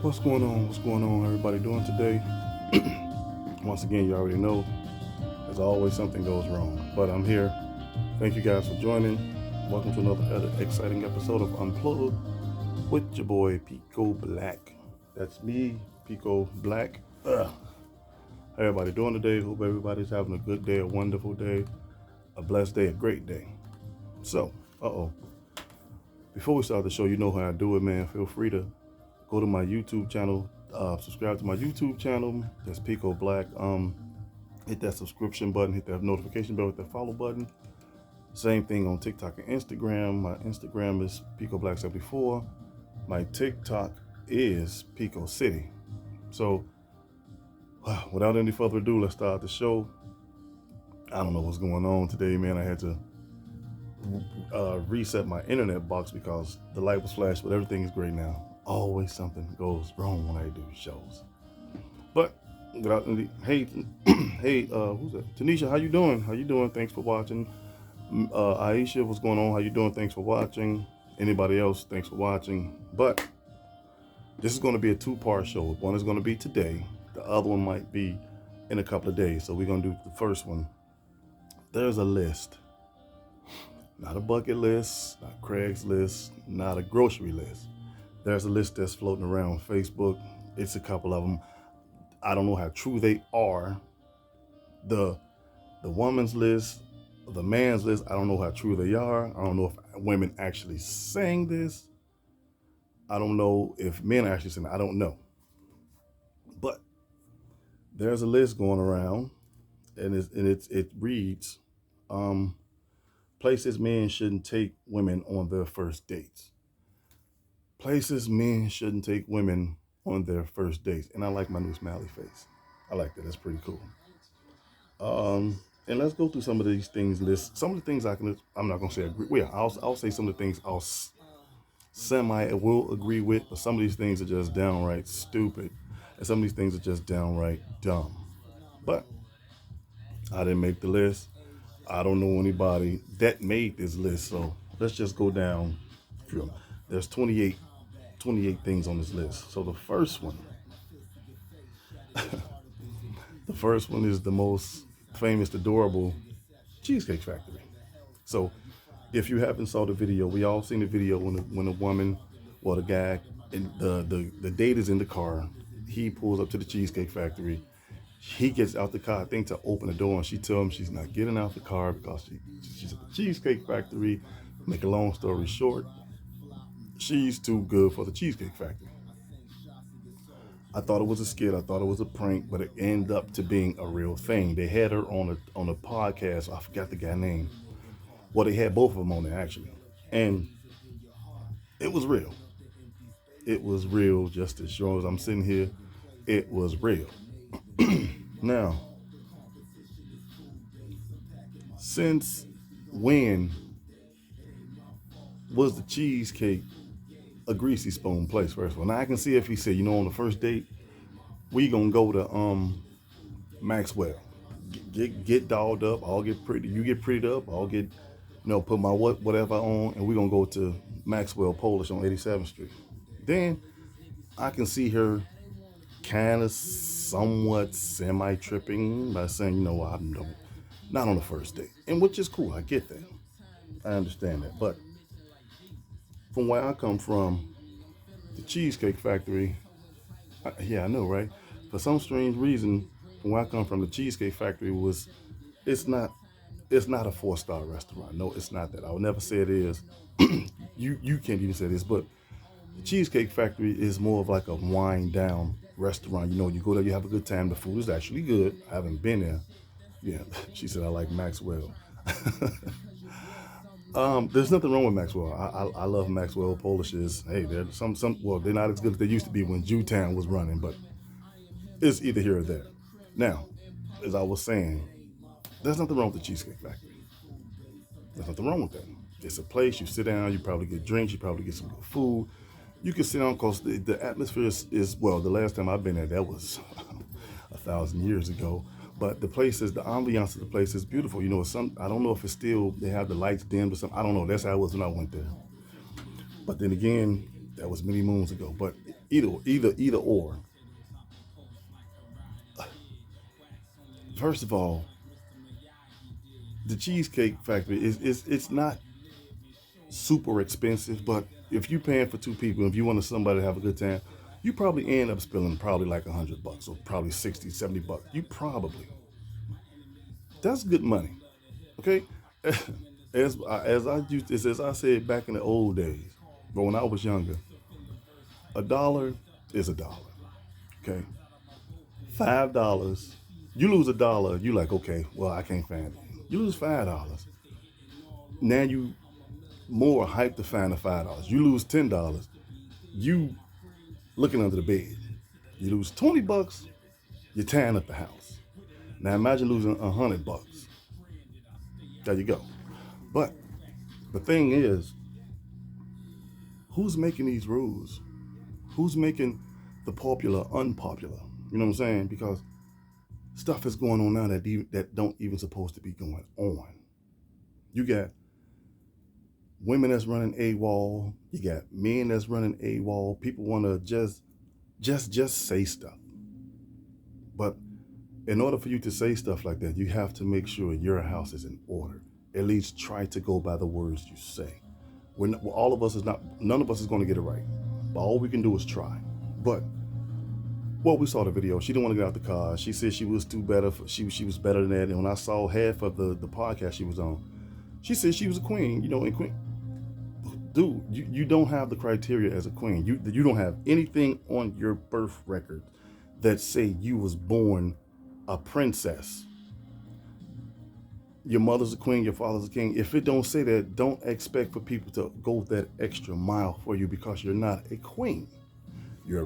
What's going on? What's going on? Everybody doing today? Once again, you already know, as always, something goes wrong. But I'm here. Thank you guys for joining. Welcome to another exciting episode of Unplugged with your boy Pico Black. That's me, Pico Black. How everybody doing today? Hope everybody's having a good day, a wonderful day, a blessed day, a great day. So, before we start the show, you know how I do it, man. Feel free to go to my YouTube channel, subscribe to my YouTube channel. That's Pico Black. Hit that subscription button, hit that notification bell, hit that follow button. Same thing on TikTok and Instagram. My Instagram is Pico Black 74. My TikTok is Pico City. So, without any further ado, let's start the show. I don't know what's going on today, man. I had to reset my internet box because the light was flashed, but everything is great now. Always something goes wrong when I do shows. But without any, hey, who's that? Tanisha, how you doing? How you doing? Thanks for watching. Aisha, what's going on? How you doing? Thanks for watching. Anybody else? Thanks for watching. But this is going to be a two-part show. One is going to be today. The other one might be in a couple of days. So we're going to do the first one. There's a list. Not a bucket list, not Craigslist, not a grocery list. There's a list that's floating around on Facebook. It's a couple of them. I don't know how true they are. The woman's list, the man's list, I don't know how true they are. I don't know if women actually saying this. I don't know if men are actually saying it. I don't know. But there's a list going around, and it reads, places men shouldn't take women on their first dates. Places men shouldn't take women on their first dates. And I like my new smiley face. I like that. That's pretty cool. And let's go through some of these things. List some of the things I'm not gonna say agree. Well, I'll say some of the things I'll will agree with, but some of these things are just downright stupid, and some of these things are just downright dumb. But I didn't make the list. I don't know anybody that made this list, so let's just go down through them. There's 28 things on this list. So the first one is the most famous, adorable Cheesecake Factory. So if you haven't saw the video, we all seen the video when a woman, well, the guy, and the date is in the car. He pulls up to the Cheesecake Factory. He gets out the car, I think, to open the door, and she tells him she's not getting out the car because she's at the Cheesecake Factory. Make a long story short, she's too good for the Cheesecake Factory. I thought it was a skit. I thought it was a prank, but it ended up to being a real thing. They had her on a podcast. I forgot the guy's name. Well, they had both of them on there actually, and it was real. It was real. Just as sure as I'm sitting here, it was real. Now, since when was the cheesecake a greasy spoon place? First of all, now I can see if he said, on the first date, we gonna go to Maxwell, get dolled up, I'll get pretty, you get prettied up, I'll get, put my whatever on, and we gonna go to Maxwell Polish on 87th Street. Then I can see her kind of somewhat semi-tripping by saying, I'm not on the first date, and which is cool. I get that. I understand that. But from where I come from, the Cheesecake Factory, I know, right? For some strange reason, from where I come from, the Cheesecake Factory it's not a 4-star restaurant. No, it's not that. I would never say it is. you can't even say this, but the Cheesecake Factory is more of like a wind down restaurant. You go there, you have a good time. The food is actually good. I haven't been there. Yeah, she said I like Maxwell. There's nothing wrong with Maxwell. I love Maxwell Polishes. Hey, they're they're not as good as they used to be when Jewtown was running, but it's either here or there. Now, as I was saying, there's nothing wrong with the Cheesecake Factory. There's nothing wrong with that. It's a place, you sit down, you probably get drinks, you probably get some good food. You can sit down because the atmosphere is, well, the last time I've been there, that was 1,000 years ago. But the ambiance of the place is beautiful. I don't know if it's still, they have the lights dimmed or something. I don't know. That's how it was when I went there. But then again, That was many moons ago. But either or. First of all, the Cheesecake Factory is it's not super expensive, but if you're paying for two people, if you want somebody to have a good time, you probably end up spending probably like $100 or probably 60, $70. You probably that's good money. Okay, as I said back in the old days, but when I was younger, a dollar is a dollar. Okay, $5, you lose a dollar, you like okay, well I can't find it. You lose $5, now you more hyped to find the $5. You lose $10, you looking under the bed. You lose $20, you're tearing up the house. Now imagine losing $100. There you go. But the thing is, who's making these rules? Who's making the popular unpopular? You know what I'm saying? Because stuff is going on now that don't even supposed to be going on. You got women that's running AWOL. You got men that's running AWOL. People want to just say stuff. But in order for you to say stuff like that, you have to make sure your house is in order. At least try to go by the words you say. All of us is not, none of us is going to get it right. But all we can do is try. But, well, we saw the video. She didn't want to get out the car. She said she was too better. She was better than that. And when I saw half of the podcast she was on, she said she was a queen. You know, and queen, dude, you don't have the criteria as a queen. You don't have anything on your birth record that say you was born a princess. Your mother's a queen, your father's a king. If it don't say that, don't expect for people to go that extra mile for you because you're not a queen. You're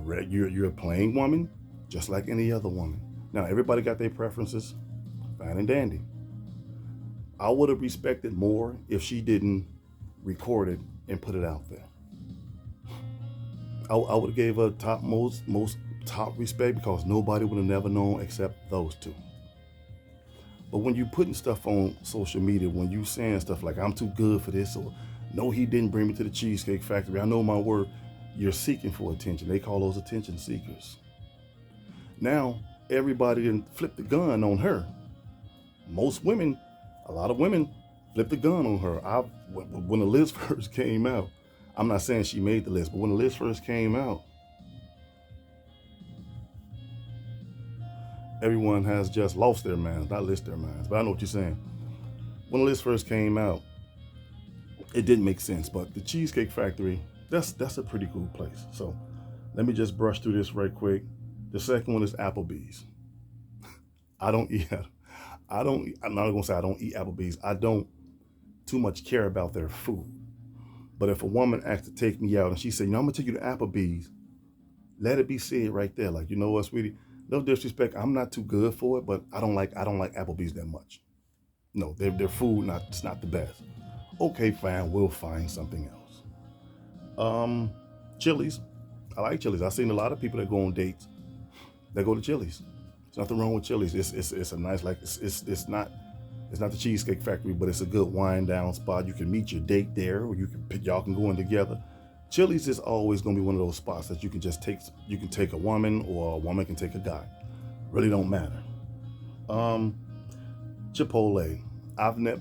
a plain woman, just like any other woman. Now, everybody got their preferences, fine and dandy. I would have respected more if she didn't record it and put it out there. I would have gave her most top respect because nobody would have never known except those two. But when you putting stuff on social media, when you saying stuff like I'm too good for this, or no, he didn't bring me to the Cheesecake Factory, I know my word, you're seeking for attention. They call those attention seekers. Now everybody didn't flip the gun on her. Most women, a lot of women flip the gun on her. When the list first came out, I'm not saying she made the list, but when the list first came out, everyone has just lost their minds, not lost their minds, but I know what you're saying. When the list first came out, it didn't make sense, but the Cheesecake Factory, that's a pretty cool place. So let me just brush through this right quick. The second one is Applebee's. I'm not gonna say I don't eat Applebee's. I don't too much care about their food. But if a woman asks to take me out and she said, I'm gonna take you to Applebee's, let it be said right there. Like, you know what, sweetie? No disrespect, I'm not too good for it, but I don't like Applebee's that much. No, their food it's not the best. Okay, fine, we'll find something else. Chili's. I like Chili's. I've seen a lot of people that go on dates that go to Chili's. There's nothing wrong with Chili's. It's a nice, like it's not the Cheesecake Factory, but it's a good wind down spot. You can meet your date there, or y'all can go in together. Chili's is always going to be one of those spots that you can take a woman, or a woman can take a guy. Really don't matter. Chipotle.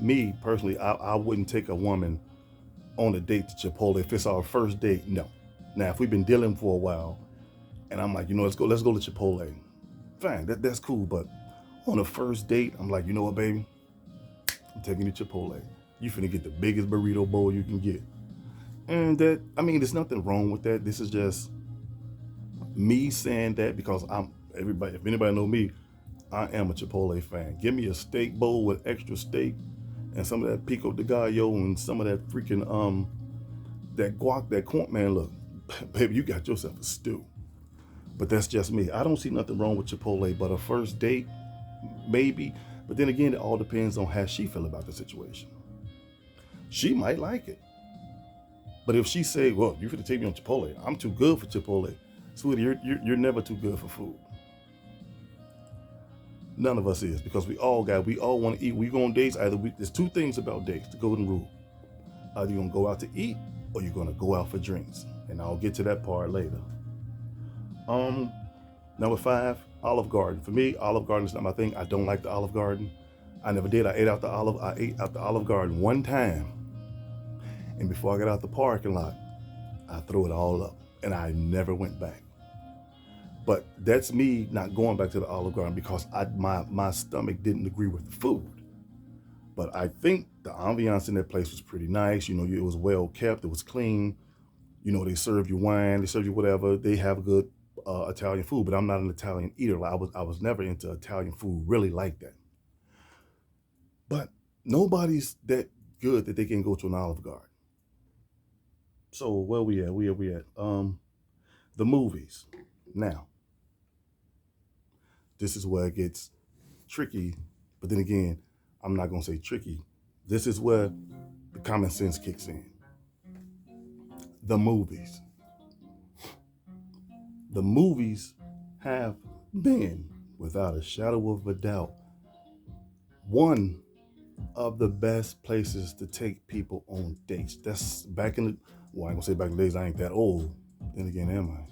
Me personally, I wouldn't take a woman on a date to Chipotle. If it's our first date, no. Now, if we've been dealing for a while, and I'm like, let's go to Chipotle. Fine, that's cool. But on the first date, I'm like, you know what, baby? I'm taking you to Chipotle. You finna get the biggest burrito bowl you can get. And there's nothing wrong with that. This is just me saying that because if anybody know me, I am a Chipotle fan. Give me a steak bowl with extra steak and some of that pico de gallo and some of that freaking, that guac, that corn, man, look, baby, you got yourself a stew. But that's just me. I don't see nothing wrong with Chipotle, but a first date, maybe. But then again, it all depends on how she feel about the situation. She might like it. But if she say, well, you finna take me on Chipotle, I'm too good for Chipotle. Sweetie, you're never too good for food. None of us is, because we all want to eat. We go on dates, there's two things about dates, the golden rule. Either you're gonna go out to eat or you're gonna go out for drinks. and I'll get to that part later. Um, Number five, Olive Garden. For me, Olive Garden is not my thing. I don't like the Olive Garden. I never did. I ate out the Olive Garden one time, and before I got out the parking lot, I threw it all up, and I never went back. But that's me not going back to the Olive Garden because my stomach didn't agree with the food. But I think the ambiance in that place was pretty nice. You know, it was well kept. It was clean. You know, they serve you wine, they serve you whatever. They have good Italian food, but I'm not an Italian eater. Like, I was never into Italian food really like that. But nobody's that good that they can go to an Olive Garden. So where we at? We at the movies. Now, this is where it gets tricky, but then again, I'm not gonna say tricky. This is where the common sense kicks in. The movies. The movies have been, without a shadow of a doubt, one of the best places to take people on dates. That's back in the, well, I ain't gonna say back in the days, I ain't that old. Then again, am I?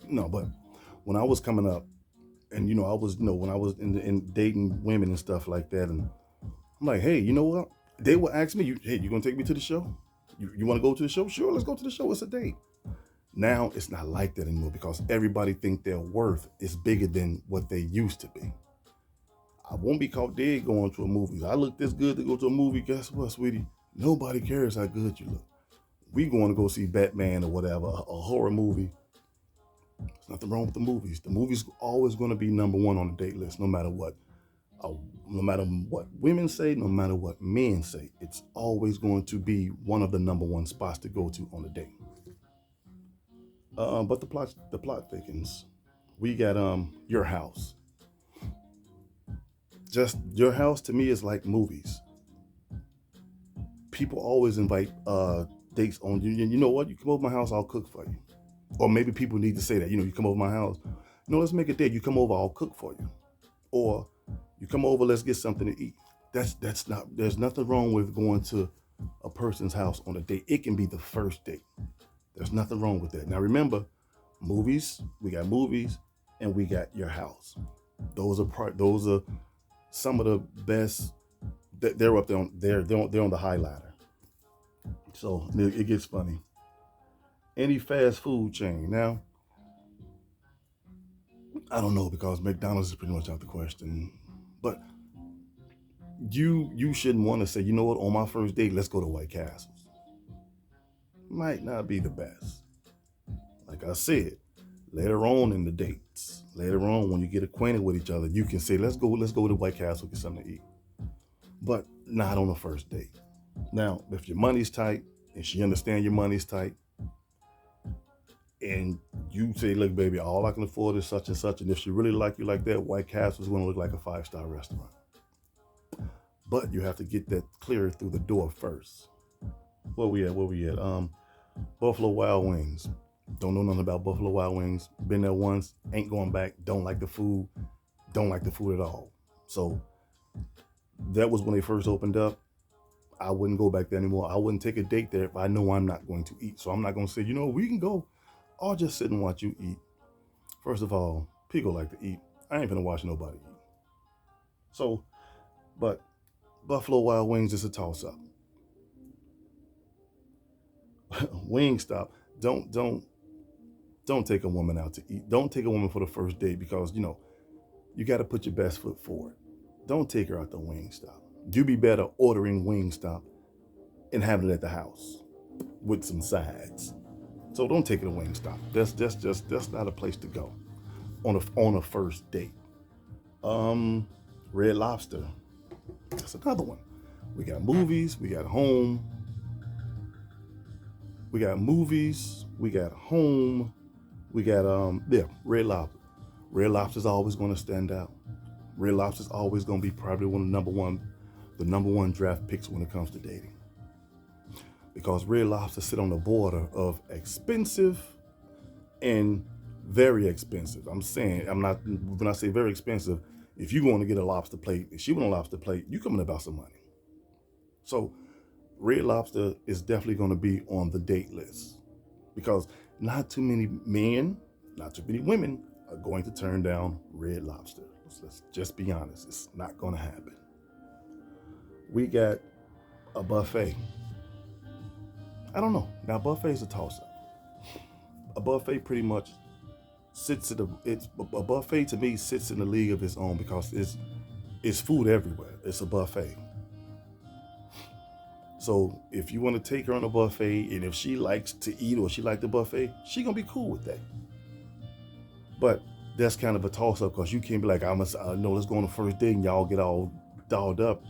No, but when I was coming up, and I was, when I was in dating women and stuff like that, and I'm like, hey, you know what? They would ask me, hey, you gonna take me to the show? You want to go to the show? Sure, let's go to the show. It's a date. Now it's not like that anymore because everybody think their worth is bigger than what they used to be. I won't be caught dead going to a movie. I look this good to go to a movie. Guess what, sweetie? Nobody cares how good you look. We going to go see Batman or whatever, a horror movie. There's nothing wrong with the movies. The movie's always going to be number one on the date list, no matter what. No matter what women say, no matter what men say, it's always going to be one of the number one spots to go to on a date. But the plot thickens. We got Your House. Just Your House to me is like movies. People always invite dates on you. You know what? You come over my house, I'll cook for you. Or maybe people need to say that. You come over my house. Let's make a date. You come over, I'll cook for you. Or you come over, let's get something to eat. That's not. There's nothing wrong with going to a person's house on a date. It can be the first date. There's nothing wrong with that. Now remember, movies. We got movies, and we got Your House. Those are some of the best. They're up there. They're on the high ladder. So it gets funny. Any fast food chain now? I don't know because McDonald's is pretty much out the question. But you shouldn't want to say, you know what, on my first date, let's go to White Castles. Might not be the best. Like I said, later on in the dates, later on when you get acquainted with each other, you can say, let's go to White Castle, get something to eat. But not on the first date. Now, if your money's tight and she understands your money's tight, and you say, look, baby, all I can afford is such and such, and if she really like you like that, White Castle is going to look like a 5-star restaurant. But you have to get that clear through the door first. Where we at? Buffalo Wild Wings. Don't know nothing about Buffalo Wild Wings. Been there once, ain't going back. Don't like the food. Don't like the food at all. So that was when they first opened up. I wouldn't go back there anymore. I wouldn't take a date there if I know I'm not going to eat. So I'm not going to say, we can go. I'll just sit and watch you eat. First of all, people like to eat. I ain't gonna watch nobody eat. So, but Buffalo Wild Wings is a toss-up. Wingstop. Don't take a woman out to eat. Don't take a woman for the first date because you got to put your best foot forward. Don't take her out to Wingstop. You be better ordering Wingstop and having it at the house with some sides. So don't take it to Wingstop. That's not a place to go on a first date. Red Lobster. That's another one. We got movies. We got home. We got movies. We got home. We got Red Lobster. Red Lobster's always going to stand out. Red Lobster's always going to be probably one of the number one draft picks when it comes to dating. Because Red Lobster sit on the border of expensive and very expensive. When I say very expensive, if you want to get a lobster plate, if she want a lobster plate, you coming about some money. So Red Lobster is definitely going to be on the date list because Not too many men, not too many women are going to turn down Red Lobster. Let's just be honest. It's not going to happen. We got a buffet. I don't know. Now, buffet is a toss up. A buffet pretty much sits in a buffet to me sits in the league of its own because it's food everywhere. It's a buffet. So if you want to take her on a buffet, and if she likes to eat or she like the buffet, she gonna be cool with that. But that's kind of a toss up because you can't be like, I know let's go on the first date and y'all get all dolled up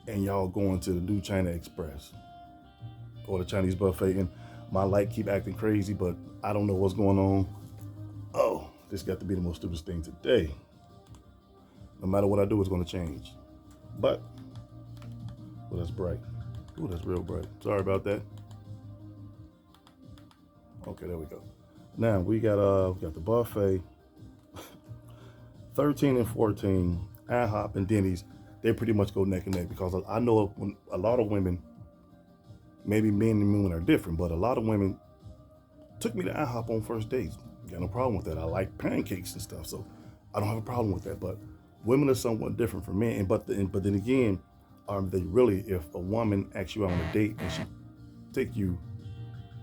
and y'all going to the new China Express or the Chinese buffet, and my light keep acting crazy, but I don't know what's going on. Oh, this got to be the most stupidest thing today. No matter what I do, it's going to change. But, well, that's bright. Ooh, that's real bright. Sorry about that. Okay, there we go. Now we got the buffet. 13 and 14, IHOP and Denny's, they pretty much go neck and neck because I know a lot of women, maybe men and women are different, but a lot of women took me to IHOP on first dates. Got no problem with that. I like pancakes and stuff, so I don't have a problem with that. But women are somewhat different from men. But then again, are they really? If a woman asks you out on a date and she take you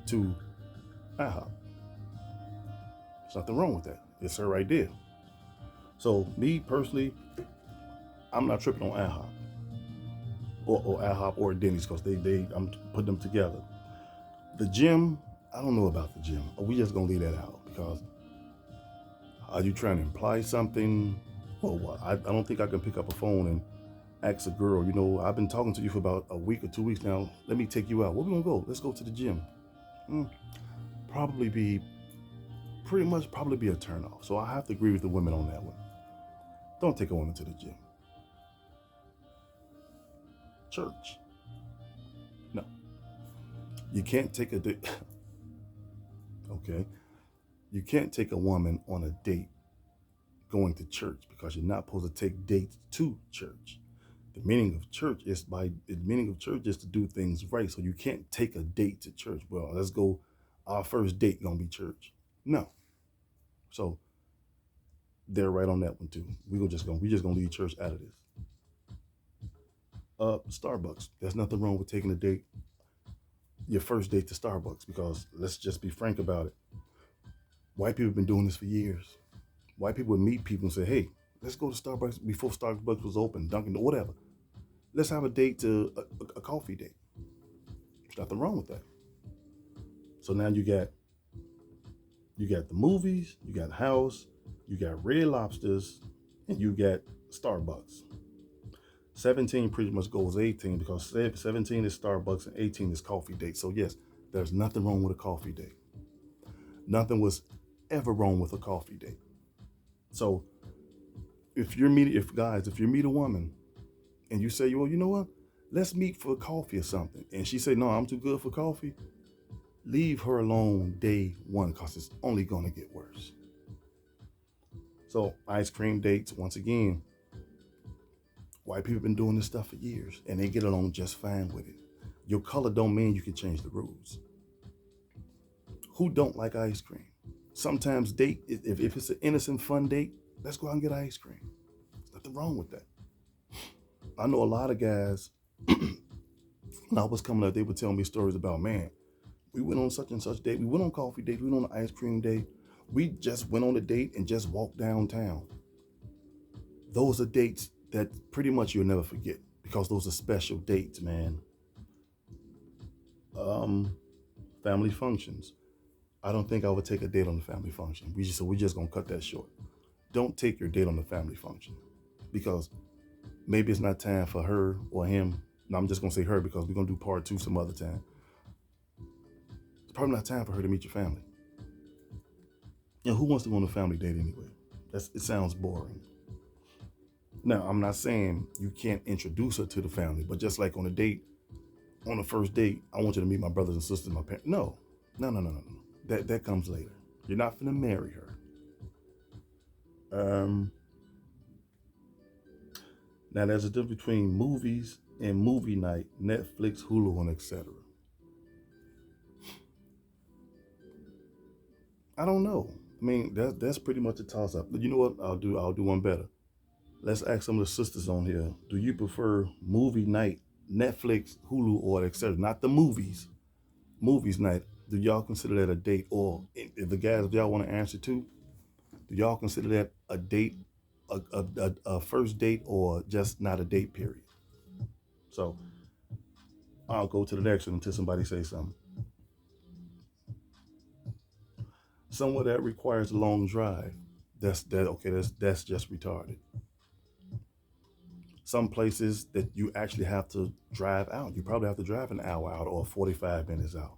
to IHOP, there's nothing wrong with that. It's her idea. So me personally, I'm not tripping on IHOP or IHOP or Denny's because I'm putting them together. The gym, I don't know about the gym. We just gonna leave that out because are you trying to imply something? Well, what? I don't think I can pick up a phone and ask a girl, I've been talking to you for about a week or 2 weeks now. Let me take you out. Where we gonna go? Let's go to the gym. Probably be a turn off. So I have to agree with the women on that one. Don't take a woman to the gym. Church. No. You can't take a date. Okay. You can't take a woman on a date going to church because you're not supposed to take dates to church. The meaning of church is to do things right. So you can't take a date to church. Well, let's go. Our first date gonna be church. No. So they're right on that one too. We just gonna leave church out of this. Starbucks. There's nothing wrong with taking your first date to Starbucks because let's just be frank about it. White people have been doing this for years. White people would meet people and say, hey, let's go to Starbucks before Starbucks was open, Dunkin', whatever. Let's have a date to a coffee date. There's nothing wrong with that. So now you got the movies, you got house, you got Red Lobsters, and you got Starbucks. 17 pretty much goes 18 because 17 is Starbucks and 18 is coffee date. So yes, there's nothing wrong with a coffee date. Nothing was ever wrong with a coffee date. So if you meet a woman and you say, well, you know what? Let's meet for coffee or something. And she say, no, I'm too good for coffee. Leave her alone day one because it's only going to get worse. So ice cream dates, once again, white people have been doing this stuff for years and they get along just fine with it. Your color don't mean you can change the rules. Who don't like ice cream? Sometimes if it's an innocent fun date, let's go out and get ice cream. There's nothing wrong with that. I know a lot of guys, when I was coming up, they would tell me stories about, man, we went on such and such date. We went on coffee date. We went on an ice cream date. We just went on a date and just walked downtown. Those are dates that pretty much you'll never forget because those are special dates, man. Family functions. I don't think I would take a date on the family function. We're just gonna cut that short. Don't take your date on the family function because maybe it's not time for her or him. No, I'm just gonna say her because we're gonna do part 2 some other time. It's probably not time for her to meet your family. And who wants to go on a family date anyway? It sounds boring. Now, I'm not saying you can't introduce her to the family, but just like on the first date, I want you to meet my brothers and sisters, my parents. No. That comes later. You're not finna marry her. Now there's a difference between movies and movie night, Netflix, Hulu, and etc. I don't know. I mean, that's pretty much a toss up. You know what? I'll do one better. Let's ask some of the sisters on here. Do you prefer movie night, Netflix, Hulu, or etc.? Not the movies. Movies night. Do y'all consider that a date? Or if the guys, if y'all want to answer too, do y'all consider that a date, a first date, or just not a date? Period. So I'll go to the next one until somebody says something. Somewhere that requires a long drive. That's that. Okay, that's just retarded. Some places that you actually have to drive out. You probably have to drive an hour out or 45 minutes out.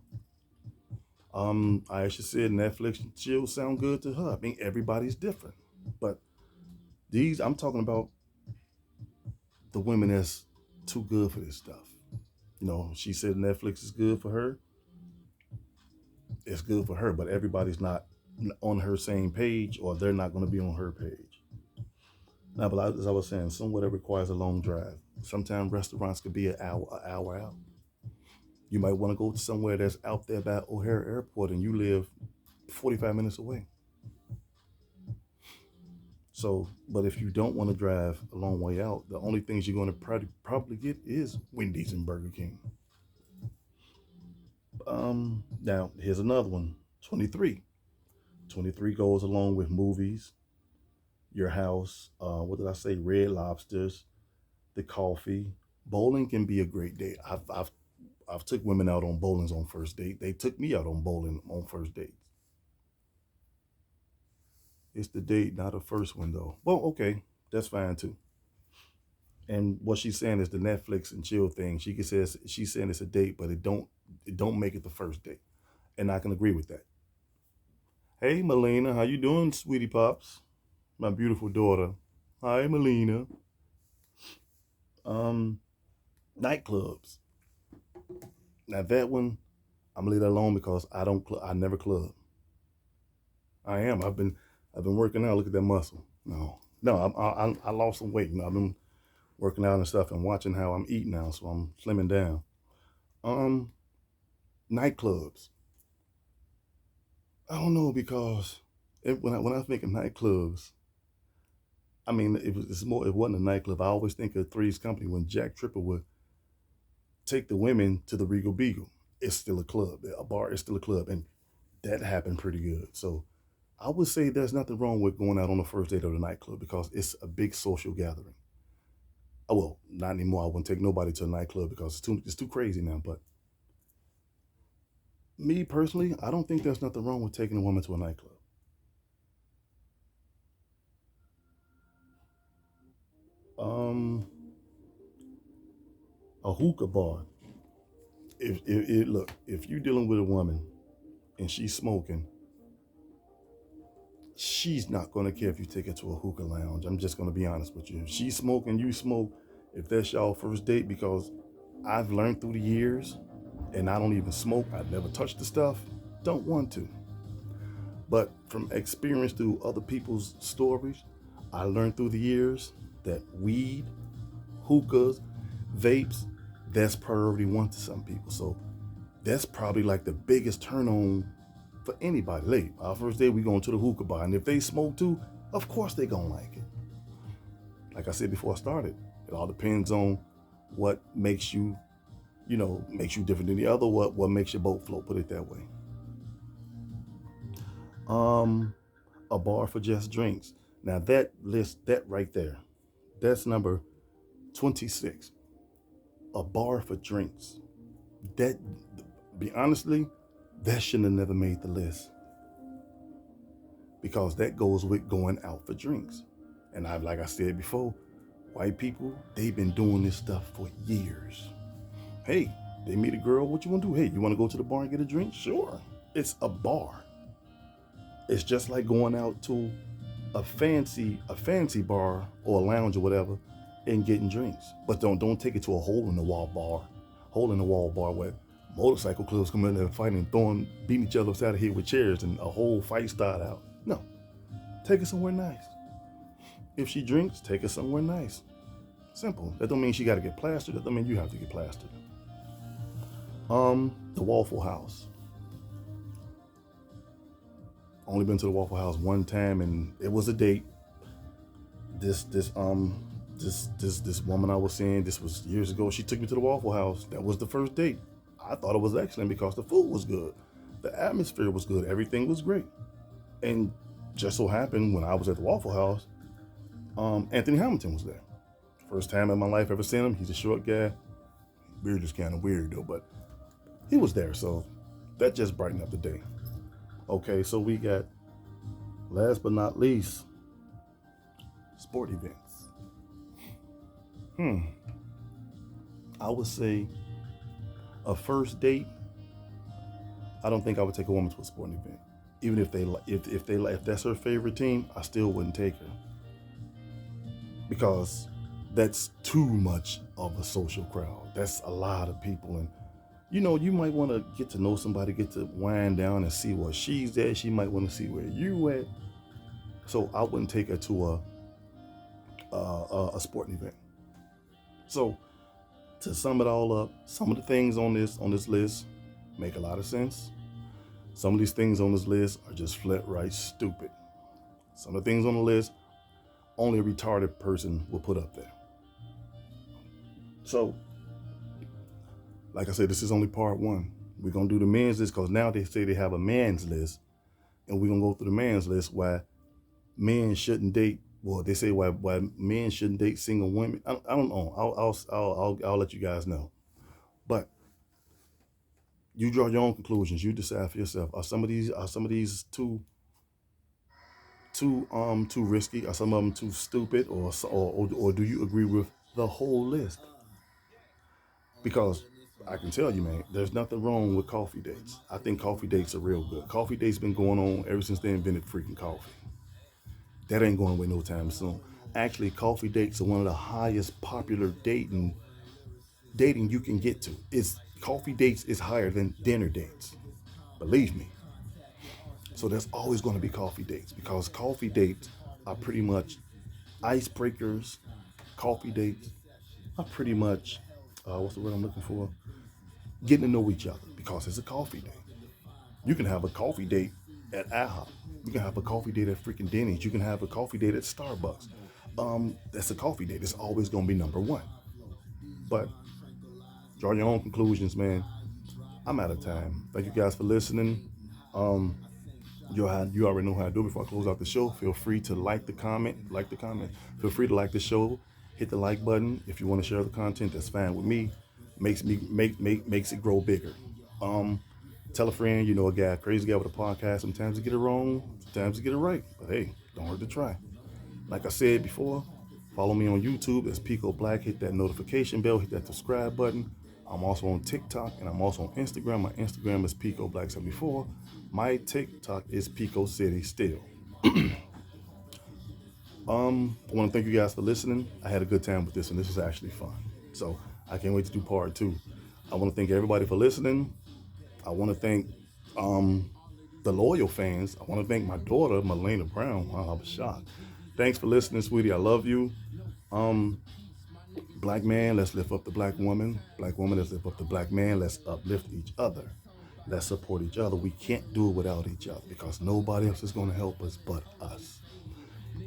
I actually said Netflix and chill sound good to her. I mean, everybody's different, but these I'm talking about the women that's too good for this stuff. You know, she said Netflix is good for her. It's good for her, but everybody's not on her same page, or they're not going to be on her page. Now, but as I was saying, somewhere that requires a long drive. Sometimes restaurants could be an hour out. You might want to go to somewhere that's out there by O'Hare Airport, and you live 45 minutes away. So, but if you don't want to drive a long way out, the only things you're going to probably get is Wendy's and Burger King. Now here's another one. 23. 23 goes along with movies, your house. What did I say? Red Lobsters, the coffee. Bowling can be a great date. I've took women out on bowlings on first date. They took me out on bowling on first dates. It's the date, not a first one though. Well, okay, that's fine too. And what she's saying is the Netflix and chill thing. She says she's saying it's a date, but it don't make it the first date, and I can agree with that. Hey, Melina, how you doing, sweetie pops? My beautiful daughter. Hi, Melina. Um, Nightclubs. Now that one, I'm gonna leave that alone because I never club. I am. I've been working out. Look at that muscle. No, no, I lost some weight. You know, I've been working out and stuff and watching how I'm eating now, so I'm slimming down. Um, Nightclubs. I don't know because when I think of nightclubs, I mean it wasn't a nightclub. I always think of Three's Company when Jack Tripper would take the women to the Regal Beagle. It's still a club. A bar is still a club, and that happened pretty good. So I would say there's nothing wrong with going out on the first date of the nightclub because it's a big social gathering. Oh well, not anymore. I wouldn't take nobody to a nightclub because it's too crazy now. But me personally, I don't think there's nothing wrong with taking a woman to a nightclub. Um, a hookah bar. If look, if you're dealing with a woman and she's smoking, she's not gonna care if you take her to a hookah lounge. I'm just gonna be honest with you. If she's smoking, you smoke. If that's y'all first date, because I've learned through the years, and I don't even smoke. I've never touched the stuff. Don't want to. But from experience through other people's stories, I learned through the years that weed, hookahs, vapes, that's priority one to some people. So that's probably like the biggest turn on for anybody. Late, our first day we going to the hookah bar, and if they smoke too, of course they gonna like it. Like I said before I started, it all depends on what makes you, makes you different than the other. What makes your boat float? Put it that way. Um, a bar for just drinks. Now that list, that right there, that's number 26. A bar for drinks. That, be honestly, that shouldn't have never made the list because that goes with going out for drinks. And like I said before, white people, they've been doing this stuff for years. Hey, they meet a girl, what you want to do? Hey, you want to go to the bar and get a drink? Sure. It's a bar. It's just like going out to a fancy bar or a lounge or whatever and getting drinks. But don't take it to a hole in the wall bar where motorcycle clubs come in there fighting and beating each other upside the head with chairs and a whole fight start out. No, take her somewhere nice. If she drinks, take her somewhere nice. Simple. That don't mean she got to get plastered. That don't mean you have to get plastered. The Waffle House. Only been to the Waffle House one time, and it was a date. This woman I was seeing, this was years ago. She took me to the Waffle House. That was the first date. I thought it was excellent because the food was good, the atmosphere was good, everything was great. And just so happened when I was at the Waffle House, Anthony Hamilton was there. First time in my life ever seen him. He's a short guy. Beard is kind of weird though, but he was there, so that just brightened up the day. Okay, so we got, last but not least, sport events. I would say a first date. I don't think I would take a woman to a sporting event, even if that's her favorite team. I still wouldn't take her because that's too much of a social crowd. That's a lot of people, and you might want to get to know somebody, get to wind down and see where she's at. She might want to see where you at. So I wouldn't take her to a sporting event. So to sum it all up, some of the things on this list make a lot of sense. Some of these things on this list are just flat right stupid. Some of the things on the list only a retarded person will put up there. So, like I said, this is only part one. We're going to do the men's list because now they say they have a man's list. And we're going to go through the man's list why men shouldn't date. Well, they say why men shouldn't date single women. I don't know. I'll let you guys know. But you draw your own conclusions. You decide for yourself. Are some of these too risky? Are some of them too stupid? Or do you agree with the whole list? Because I can tell you, man, there's nothing wrong with coffee dates. I think coffee dates are real good. Coffee dates been going on ever since they invented freaking coffee. That ain't going away no time soon. Actually, coffee dates are one of the highest popular dating you can get to. Coffee dates is higher than dinner dates. Believe me. So there's always going to be coffee dates because coffee dates are pretty much icebreakers. Coffee dates are pretty much, what's the word I'm looking for? Getting to know each other because it's a coffee date. You can have a coffee date at IHOP. You can have a coffee date at freaking Denny's. You can have a coffee date at Starbucks. That's a coffee date. It's always going to be number one. But draw your own conclusions, man. I'm out of time. Thank you guys for listening. You already know how to do it. Before I close out the show, feel free to like the comment. Feel free to like the show. Hit the like button. If you want to share the content, that's fine with me. Makes it grow bigger. Tell a friend, a guy, crazy guy with a podcast. Sometimes you get it wrong, sometimes you get it right. But hey, don't hurt to try. Like I said before, follow me on YouTube. That's Pico Black. Hit that notification bell. Hit that subscribe button. I'm also on TikTok and I'm also on Instagram. My Instagram is Pico Black 74. My TikTok is Pico City still. I want to thank you guys for listening. I had a good time with this, and this was actually fun. So I can't wait to do part two. I want to thank everybody for listening. I want to thank the loyal fans. I want to thank my daughter, Melena Brown. Wow, I was shocked. Thanks for listening, sweetie. I love you. Black man, let's lift up the black woman. Black woman, let's lift up the black man. Let's uplift each other. Let's support each other. We can't do it without each other because nobody else is going to help us but us.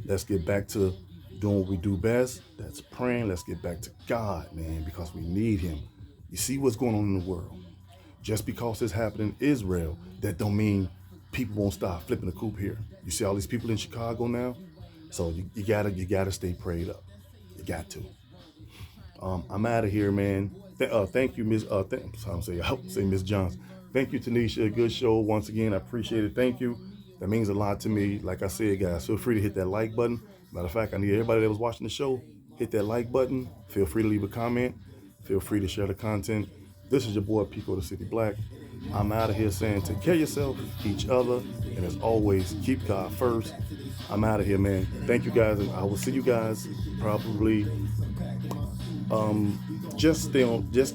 Let's get back to doing what we do best. That's praying. Let's get back to God, man, because we need him. You see what's going on in the world. Just because it's happening in Israel, that don't mean people won't stop flipping the coop here. You see all these people in Chicago now? So you gotta stay prayed up. You got to. I'm out of here, man. Thank you, Miss. I hope to say Miss Johnson. Thank you, Tanisha. Good show once again. I appreciate it. Thank you. That means a lot to me. Like I said, guys, feel free to hit that like button. Matter of fact, I need everybody that was watching the show, hit that like button. Feel free to leave a comment. Feel free to share the content. This is your boy, Pico the City Black. I'm out of here saying take care of yourself, each other, and as always, keep God first. I'm out of here, man. Thank you guys, and I will see you guys probably. Just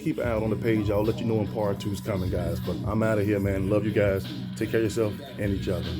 keep an eye out on the page. I'll let you know when part 2 is coming, guys. But I'm out of here, man. Love you guys. Take care of yourself and each other.